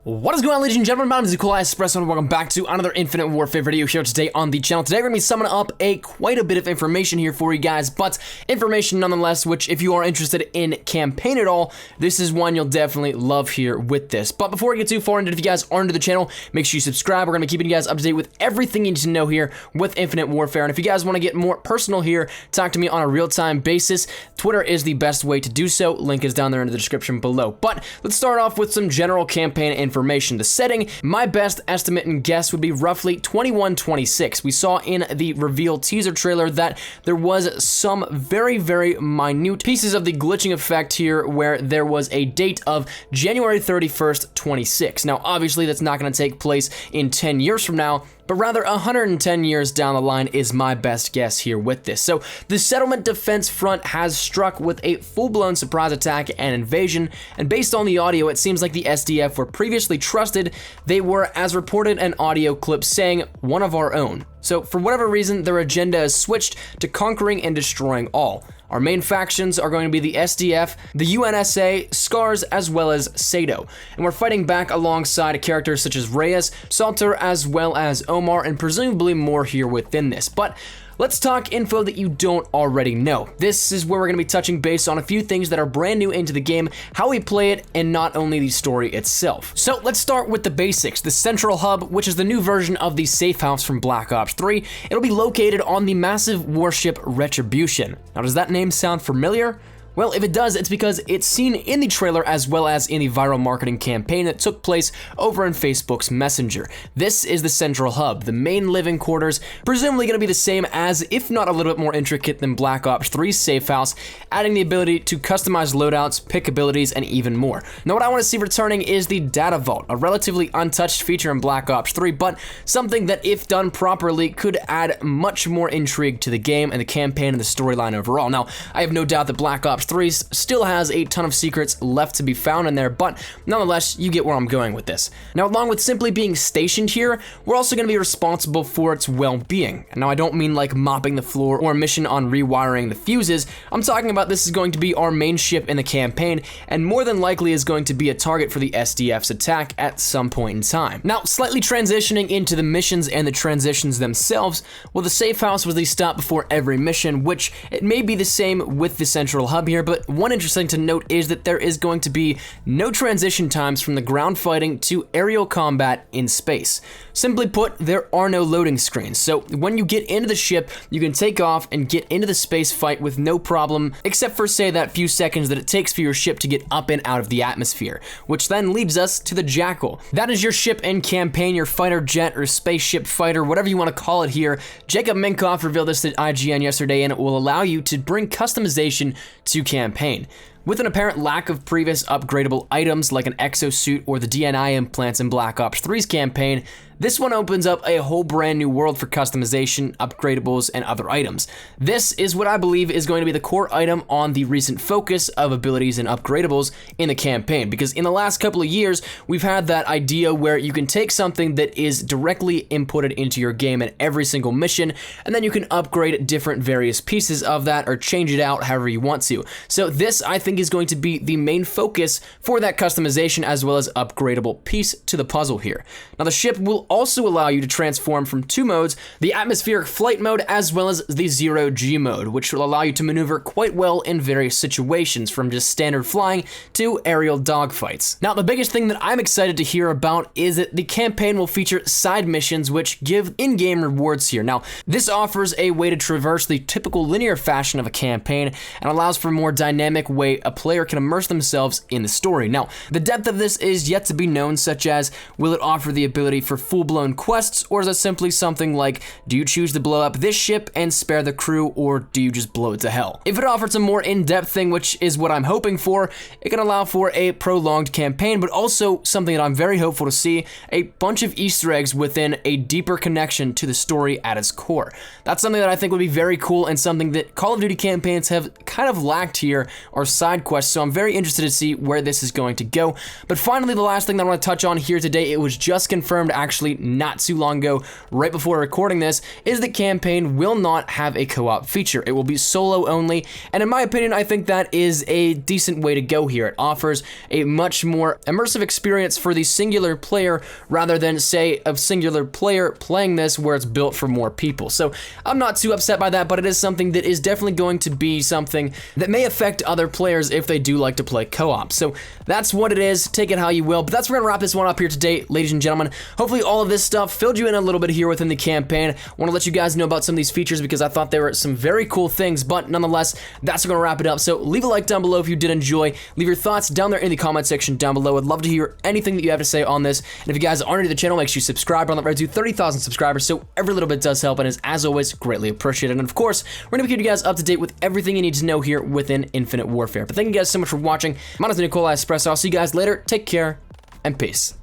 What is going on, ladies and gentlemen? My name is Espresso and welcome back to another Infinite Warfare video show today on the channel. Today we're going to be summing up quite a bit of information here for you guys, but information nonetheless, which if you are interested in campaign at all, this is one you'll definitely love here with this. But before we get too far into it, if you guys are new to the channel, make sure you subscribe. We're going to be keeping you guys up to date with everything you need to know here with Infinite Warfare. And if you guys want to get more personal here, talk to me on a real-time basis, Twitter is the best way to do so. Link is down there in the description below. But let's start off with some general campaign information. The setting, my best estimate and guess would be roughly 2126. We saw in the reveal teaser trailer that there was some very minute pieces of the glitching effect here where there was a date of January 31st, 26. Now, obviously, that's not going to take place in 10 years from now, but rather 110 years down the line is my best guess here with this. So the settlement defense front has struck with a full-blown surprise attack and invasion, and based on the audio, it seems like the SDF were previously trusted. They were, as reported, an audio clip saying, "one of our own." So for whatever reason, their agenda is switched to conquering and destroying all. Our main factions are going to be the SDF, the UNSA, SCARS, as well as Sato. And we're fighting back alongside characters such as Reyes, Salter, as well as Omar, and presumably more here within this. But let's talk info that you don't already know. This is where we're going to be touching base on a few things that are brand new into the game, how we play it, and not only the story itself. So let's start with the basics. The Central Hub, which is the new version of the safe house from Black Ops 3, it'll be located on the massive warship Retribution. Now, does that name sound familiar? Well, if it does, it's because it's seen in the trailer as well as in the viral marketing campaign that took place over in Facebook's Messenger. This is the Central Hub, the main living quarters, presumably going to be the same as, if not a little bit more intricate than Black Ops 3's safe house, adding the ability to customize loadouts, pick abilities, and even more. Now, what I want to see returning is the Data Vault, a relatively untouched feature in Black Ops 3, but something that, if done properly, could add much more intrigue to the game and the campaign and the storyline overall. Now, I have no doubt that Black Ops 3 still has a ton of secrets left to be found in there, but nonetheless, you get where I'm going with this. Now, along with simply being stationed here, we're also going to be responsible for its well-being. Now, I don't mean like mopping the floor or a mission on rewiring the fuses. I'm talking about this is going to be our main ship in the campaign, and more than likely is going to be a target for the SDF's attack at some point in time. Now, slightly transitioning into the missions and the transitions themselves, well, the safe house was the stop before every mission, which it may be the same with the Central Hub here, but one interesting to note is that there is going to be no transition times from the ground fighting to aerial combat in space. Simply put, there are no loading screens, so when you get into the ship, you can take off and get into the space fight with no problem, except for, say, that few seconds that it takes for your ship to get up and out of the atmosphere, which then leads us to the Jackal. That is your ship in campaign, your fighter jet or spaceship fighter, whatever you want to call it here. Jacob Minkoff revealed this at IGN yesterday, and it will allow you to bring customization to campaign. With an apparent lack of previous upgradable items like an exosuit or the DNI implants in Black Ops 3's campaign, this one opens up a whole brand new world for customization, upgradables, and other items. This is what I believe is going to be the core item on the recent focus of abilities and upgradables in the campaign, because in the last couple of years, we've had that idea where you can take something that is directly inputted into your game in every single mission, and then you can upgrade different various pieces of that or change it out however you want to. So this, I think, is going to be the main focus for that customization as well as upgradable piece to the puzzle here. Now, the ship will also allow you to transform from two modes, the atmospheric flight mode as well as the zero G mode, which will allow you to maneuver quite well in various situations, from just standard flying to aerial dogfights. Now, the biggest thing that I'm excited to hear about is that the campaign will feature side missions which give in-game rewards here. Now, this offers a way to traverse the typical linear fashion of a campaign and allows for a more dynamic way a player can immerse themselves in the story. Now, the depth of this is yet to be known, such as, will it offer the ability for full-blown quests, or is it simply something like, do you choose to blow up this ship and spare the crew, or do you just blow it to hell? If it offers a more in-depth thing, which is what I'm hoping for, it can allow for a prolonged campaign, but also something that I'm very hopeful to see, a bunch of Easter eggs within a deeper connection to the story at its core. That's something that I think would be very cool and something that Call of Duty campaigns have kind of lacked here, are side quests, so I'm very interested to see where this is going to go. But finally, the last thing that I want to touch on here today, it was just confirmed actually briefly not too long ago, right before recording this, is the campaign will not have a co-op feature. It will be solo only, and in my opinion, I think that is a decent way to go here. It offers a much more immersive experience for the singular player rather than, say, a singular player playing this where it's built for more people. So I'm not too upset by that, but it is something that is definitely going to be something that may affect other players if they do like to play co-op. So that's what it is. Take it how you will, but that's where we're gonna wrap this one up here today, ladies and gentlemen. Hopefully all of this stuff filled you in a little bit here within the campaign. I want to let you guys know about some of these features because I thought they were some very cool things, but nonetheless, that's gonna wrap it up. So leave a like down below if you did enjoy. Leave your thoughts down there in the comment section down below. I'd love to hear anything that you have to say on this. And if you guys aren't new to the channel, make sure you subscribe. We're on the road to 30,000 subscribers, so every little bit does help and is, as always, greatly appreciated. And of course, we're gonna be keeping you guys up to date with everything you need to know here within Infinite Warfare. But thank you guys so much for watching. My name is Nikolai Espresso. I'll see you guys later. Take care and peace.